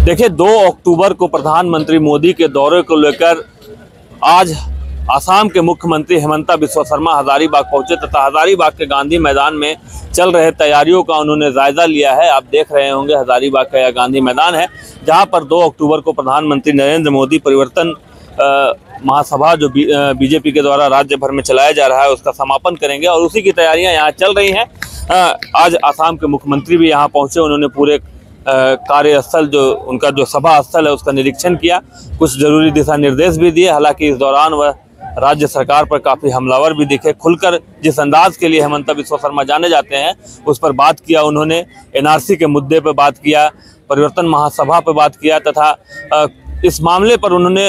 देखिए 2 अक्टूबर को प्रधानमंत्री मोदी के दौरे को लेकर आज असम के मुख्यमंत्री हिमंता बिस्वा शर्मा हजारीबाग पहुंचे तथा हजारीबाग के गांधी मैदान में चल रहे तैयारियों का उन्होंने जायजा लिया है। आप देख रहे होंगे हजारीबाग का यह गांधी मैदान है जहां पर 2 अक्टूबर को प्रधानमंत्री नरेंद्र मोदी परिवर्तन महासभा जो बीजेपी के द्वारा राज्य भर में चलाया जा रहा है उसका समापन करेंगे और उसी की तैयारियां यहाँ चल रही हैं। आज असम के मुख्यमंत्री भी यहाँ पहुंचे, उन्होंने पूरे कार्यस्थल जो उनका जो सभा स्थल है उसका निरीक्षण किया, कुछ जरूरी दिशा निर्देश भी दिए। हालांकि इस दौरान वह राज्य सरकार पर काफ़ी हमलावर भी दिखे, खुलकर जिस अंदाज के लिए हिमंता बिस्वा शर्मा जाने जाते हैं उस पर बात किया। उन्होंने एनआरसी के मुद्दे पर बात किया, परिवर्तन महासभा पर बात किया तथा इस मामले पर उन्होंने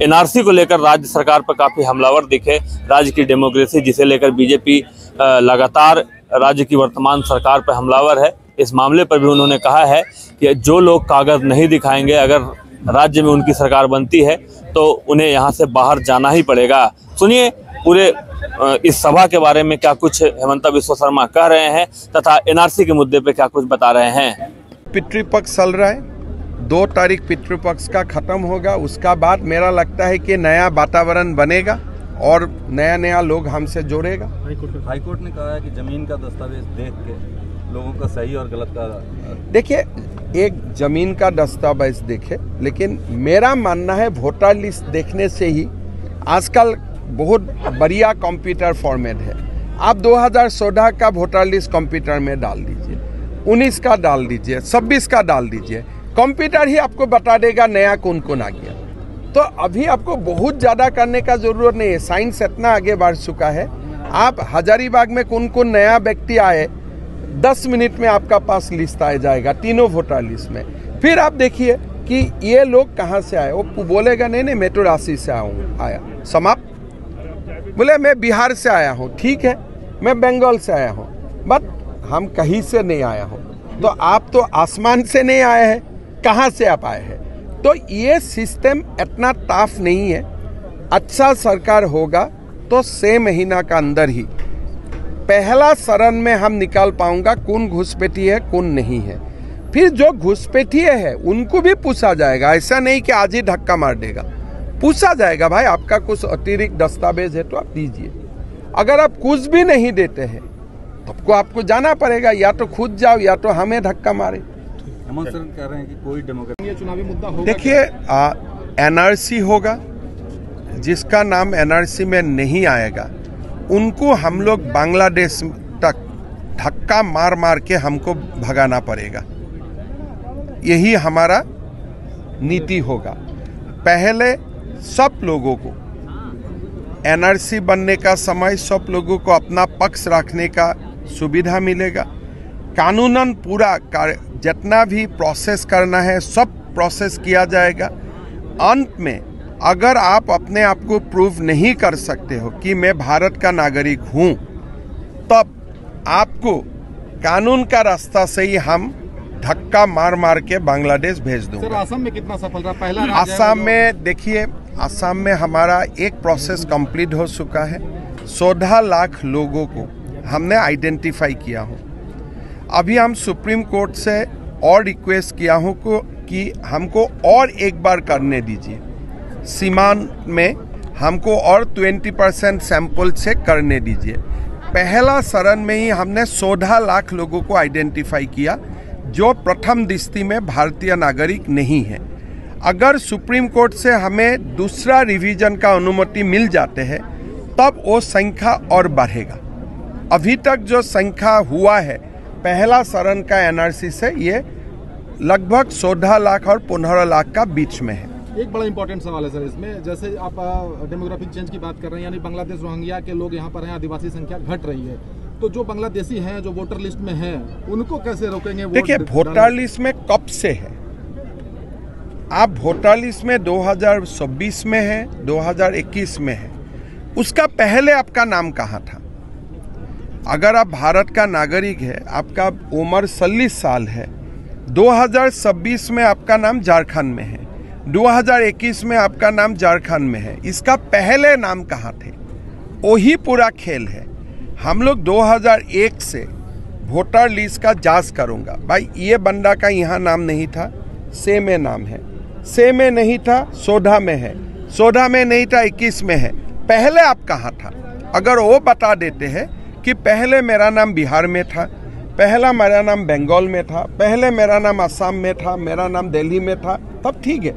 एनआरसी को लेकर राज्य सरकार पर काफ़ी हमलावर दिखे। राज्य की डेमोक्रेसी जिसे लेकर बीजेपी लगातार राज्य की वर्तमान सरकार पर हमलावर है, इस मामले पर भी उन्होंने कहा है कि जो लोग कागज़ नहीं दिखाएंगे, अगर राज्य में उनकी सरकार बनती है तो उन्हें यहाँ से बाहर जाना ही पड़ेगा। सुनिए पूरे इस सभा के बारे में क्या कुछ हिमंता बिस्वा शर्मा कह रहे हैं तथा एनआरसी के मुद्दे पे क्या कुछ बता रहे हैं। पितृपक्ष चल रहा है, 2 तारीख पितृपक्ष का खत्म होगा, उसका बाद मेरा लगता है कि नया वातावरण बनेगा और नया लोग हमसे जोड़ेगा। हाईकोर्ट ने कहा है कि जमीन का दस्तावेज देख के लोगों का सही और गलत का देखिए, एक जमीन का दस्तावेज देखे, लेकिन मेरा मानना है वोटर लिस्ट देखने से ही आजकल बहुत बढ़िया कंप्यूटर फॉर्मेट है। आप 2014 का वोटर लिस्ट कंप्यूटर में डाल दीजिए, 19 का डाल दीजिए, 26 का डाल दीजिए, कंप्यूटर ही आपको बता देगा नया कौन कौन आ गया। तो अभी आपको बहुत ज़्यादा करने का जरूरत नहीं है, साइंस इतना आगे बढ़ चुका है। आप हजारीबाग में कौन कौन नया व्यक्ति आए 10 मिनट में आपका पास लिस्ट आ जाएगा, तीनों वोटर लिस्ट में। फिर आप देखिए कि ये लोग कहाँ से आए, वो बोलेगा नहीं मैं तो रांची से आया, समाप्त। बोले मैं बिहार से आया हूँ, ठीक है, मैं बंगाल से आया हूँ, बट हम कहीं से नहीं आया हूँ। तो आप तो आसमान से नहीं आए हैं, कहाँ से आप आए हैं? तो ये सिस्टम इतना टफ नहीं है। अच्छा सरकार होगा तो 6 महीना का अंदर ही पहला चरण में हम निकाल पाऊंगा कौन घुसपैठिए है कौन नहीं है। फिर जो घुसपैठिए है उनको भी पूछा जाएगा, ऐसा नहीं कि आज ही धक्का मार देगा, पूछा जाएगा भाई आपका कुछ अतिरिक्त दस्तावेज है तो आप दीजिए। अगर आप कुछ भी नहीं देते हैं तो आपको जाना पड़ेगा, या तो खुद जाओ या तो हमें धक्का मारे। हेमंत सोरेन कह रहे हैं कि कोई डेमोक्रेसी चुनावी मुद्दा होगा। देखिए एनआरसी होगा, जिसका नाम एनआरसी में नहीं आएगा उनको हम लोग बांग्लादेश तक धक्का मार मार के हमको भगाना पड़ेगा, यही हमारा नीति होगा। पहले सब लोगों को एनआरसी बनने का समय सब लोगों को अपना पक्ष रखने का सुविधा मिलेगा। कानूनन पूरा जितना भी प्रोसेस करना है सब प्रोसेस किया जाएगा। अंत में अगर आप अपने आप को प्रूव नहीं कर सकते हो कि मैं भारत का नागरिक हूं, तब आपको कानून का रास्ता से ही हम धक्का मार मार के बांग्लादेश भेज दूंगा। सर, असम में कितना सफल रहा पहला? असम में देखिए, असम में हमारा एक प्रोसेस कंप्लीट हो चुका है। 14 लाख लोगों को हमने आइडेंटिफाई किया हूँ। अभी हम सुप्रीम कोर्ट से और रिक्वेस्ट किया हूँ कि हमको और एक बार करने दीजिए, सीमान में हमको और 20% सैंपल चेक करने दीजिए। पहला चरण में ही हमने 14 लाख लोगों को आइडेंटिफाई किया जो प्रथम दृष्टि में भारतीय नागरिक नहीं है। अगर सुप्रीम कोर्ट से हमें दूसरा रिवीजन का अनुमति मिल जाते हैं तब वो संख्या और बढ़ेगा। अभी तक जो संख्या हुआ है पहला चरण का एनआरसी से, ये लगभग 14 लाख और 15 लाख का बीच में है। एक बड़ा इंपॉर्टेंट सवाल है सर इसमें, जैसे आप डेमोग्राफिक चेंज की बात कर रहे हैं, यानी बांग्लादेश रोहिंग्या के लोग यहाँ पर हैं, आदिवासी संख्या घट रही है, तो जो बांग्लादेशी हैं जो वोटर लिस्ट में हैं उनको कैसे रोकेंगे? देखिए वोटर लिस्ट में कब से है, आप वोटर लिस्ट में 2026 में है, 2021 में है, उसका पहले आपका नाम कहाँ था? अगर आप भारत का नागरिक है, आपका उम्र 40 साल है, 2026 में आपका नाम झारखंड में है, 2021 में आपका नाम झारखंड में है, इसका पहले नाम कहाँ थे? वही पूरा खेल है। हम लोग 2001 से वोटर लिस्ट का जांच करूंगा, भाई ये बंदा का यहाँ नाम नहीं था, से में नाम है, से में नहीं था सोधा में है, सोधा में नहीं था 21 में है। पहले आप कहाँ था? अगर वो बता देते हैं कि पहले मेरा नाम बिहार में था, पहला मेरा नाम बंगाल में था, पहले मेरा नाम असम में था, मेरा नाम दिल्ली में था, तब ठीक है,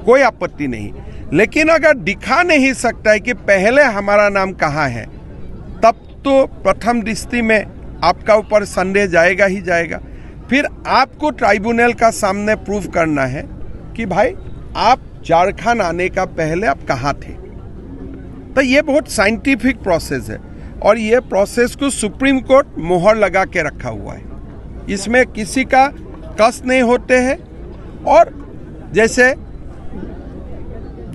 कोई आपत्ति नहीं। लेकिन अगर दिखा नहीं सकता है कि पहले हमारा नाम कहाँ है, तब तो प्रथम दृष्टि में आपका ऊपर संदेह जाएगा ही जाएगा। फिर आपको ट्राइब्यूनल का सामने प्रूव करना है कि भाई आप झारखंड आने का पहले आप कहाँ थे। तो ये बहुत साइंटिफिक प्रोसेस है और ये प्रोसेस को सुप्रीम कोर्ट मोहर लगा के रखा हुआ है, इसमें किसी का कष्ट नहीं होते हैं। और जैसे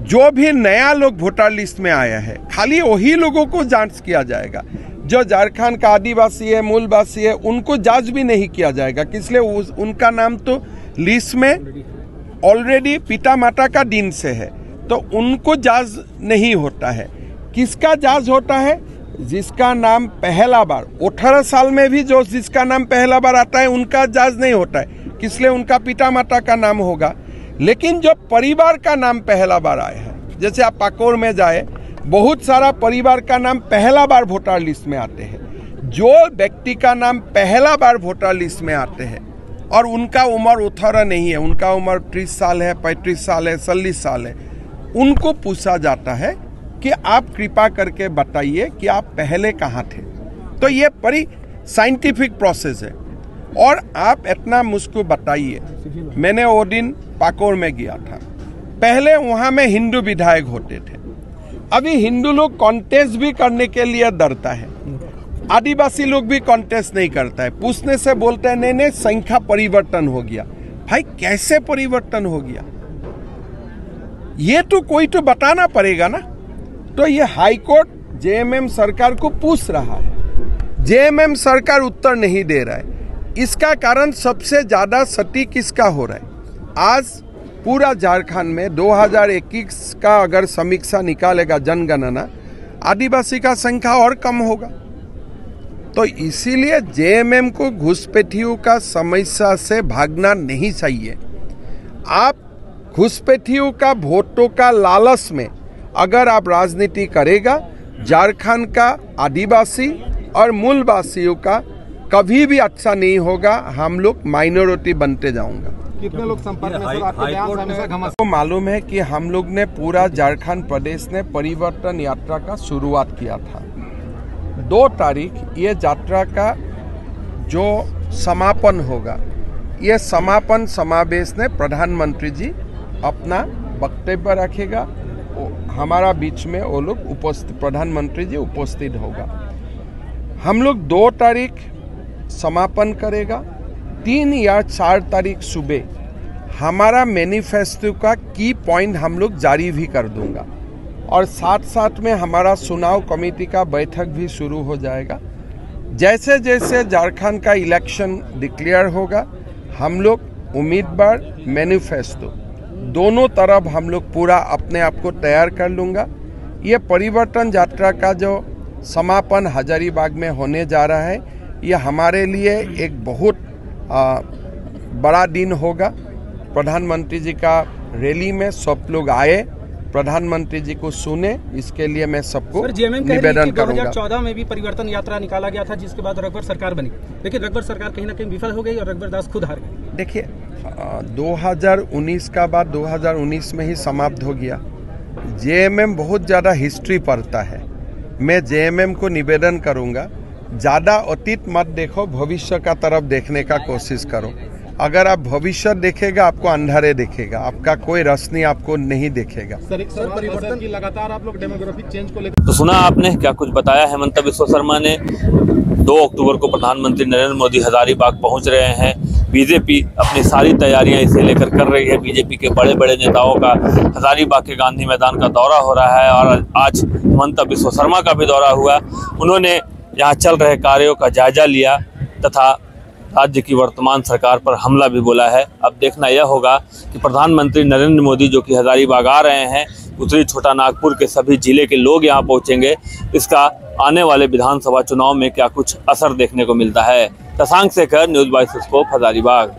जो भी नया लोग वोटर लिस्ट में आया है, खाली वही लोगों को जांच किया जाएगा। जो झारखंड का आदिवासी है, मूलवासी है, उनको जांच भी नहीं किया जाएगा। इसलिए उनका नाम तो लिस्ट में ऑलरेडी पिता माता का दिन से है, तो उनको जांच नहीं होता है। किसका जांच होता है? जिसका नाम पहला बार 18 साल में भी जो जिसका नाम पहला बार आता है उनका जांच नहीं होता है, इसलिए उनका पिता माता का नाम होगा। लेकिन जो परिवार का नाम पहला बार आया है, जैसे आप पाकोर में जाए, बहुत सारा परिवार का नाम पहला बार वोटर लिस्ट में आते हैं। जो व्यक्ति का नाम पहला बार वोटर लिस्ट में आते हैं और उनका उम्र 18 नहीं है, उनका उम्र 30 साल है, 35 साल है, 40 साल है, उनको पूछा जाता है कि आप कृपा करके बताइए कि आप पहले कहाँ थे। तो ये बड़ी साइंटिफिक प्रोसेस है। और आप इतना मुझको बताइए, मैंने वो दिन पाकोर में गया था, पहले वहाँ में हिंदू विधायक होते थे, अभी हिंदू लोग कॉन्टेस्ट भी करने के लिए डरता है, आदिवासी लोग भी कॉन्टेस्ट नहीं करता है। पूछने से बोलते हैं नहीं संख्या परिवर्तन हो गया। भाई कैसे परिवर्तन हो गया? ये तो कोई तो बताना पड़ेगा ना। तो ये हाईकोर्ट जेएमएम सरकार को पूछ रहा है, जेएमएम सरकार उत्तर नहीं दे रहा है। इसका कारण सबसे ज्यादा सटीक किसका हो रहा है? आज पूरा झारखंड में 2021 का अगर समीक्षा निकालेगा जनगणना, आदिवासी का संख्या और कम होगा। तो इसीलिए जेएमएम को घुसपैठियों का समस्या से भागना नहीं चाहिए। आप घुसपैठियों का वोटों का लालच में अगर आप राजनीति करेगा, झारखंड का आदिवासी और मूलवासियों का कभी भी अच्छा नहीं होगा। हम लोग माइनॉरिटी बनते जाऊंगा। कितने लोग संपर्क में सर आपके बयान से हमेशा घमसान? तो मालूम है कि हम लोग ने पूरा झारखंड प्रदेश ने परिवर्तन यात्रा का शुरुआत किया था। 2 तारीख ये यात्रा का जो समापन होगा, ये समापन समावेश में प्रधानमंत्री जी अपना वक्तव्य रखेगा। हमारा बीच में वो लोग उपस्थित, प्रधानमंत्री जी उपस्थित होगा। हम लोग 2 तारीख समापन करेगा, 3 या 4 तारीख सुबह हमारा मैनिफेस्टो का की पॉइंट हम लोग जारी भी कर दूंगा। और साथ साथ में हमारा चुनाव कमेटी का बैठक भी शुरू हो जाएगा। जैसे जैसे झारखंड का इलेक्शन डिक्लेयर होगा, हम लोग उम्मीदवार मैनिफेस्टो दोनों तरफ हम लोग पूरा अपने आप को तैयार कर लूँगा। ये परिवर्तन यात्रा का जो समापन हजारीबाग में होने जा रहा है, ये हमारे लिए एक बहुत बड़ा दिन होगा। प्रधानमंत्री जी का रैली में सब लोग आए, प्रधानमंत्री जी को सुने, इसके लिए मैं सबको निवेदन करूंगा। 2014 में भी परिवर्तन यात्रा निकाला गया था, जिसके बाद रघुवर सरकार बनी, लेकिन रघुवर सरकार कहीं ना कहीं विफल हो गई और रघुवर दास खुद हार गए। देखिए 2019 का बाद 2019 में ही समाप्त हो गया। जेएमएम बहुत ज़्यादा हिस्ट्री पढ़ता है। मैं जेएमएम को निवेदन करूंगा, ज़्यादा अतीत मत देखो, भविष्य का तरफ देखने का कोशिश करो। अगर आप भविष्य देखेगा, आपको अंधारे देखेगा, आपका कोई रोशनी आपको नहीं देखेगा। सर परिवर्तन की लगातार आप लोग डेमोग्राफिक चेंज को लेकर तो सुना आपने क्या कुछ बताया हेमंत बिस्वा शर्मा ने। 2 अक्टूबर को प्रधानमंत्री नरेंद्र मोदी हजारीबाग पहुंच रहे हैं। बीजेपी अपनी सारी तैयारियां इसे लेकर कर रही है। बीजेपी के बड़े बड़े नेताओं का हजारीबाग के गांधी मैदान का दौरा हो रहा है और आज हेमंत बिस्वा शर्मा का भी दौरा हुआ। उन्होंने यहाँ चल रहे कार्यों का जायजा लिया तथा राज्य की वर्तमान सरकार पर हमला भी बोला है। अब देखना यह होगा कि प्रधानमंत्री नरेंद्र मोदी जो कि हजारीबाग आ रहे हैं, उत्तरी छोटा नागपुर के सभी जिले के लोग यहाँ पहुँचेंगे। इसका आने वाले विधानसभा चुनाव में क्या कुछ असर देखने को मिलता है। Shashank Shekhar, news 22 scope, Hazaribagh.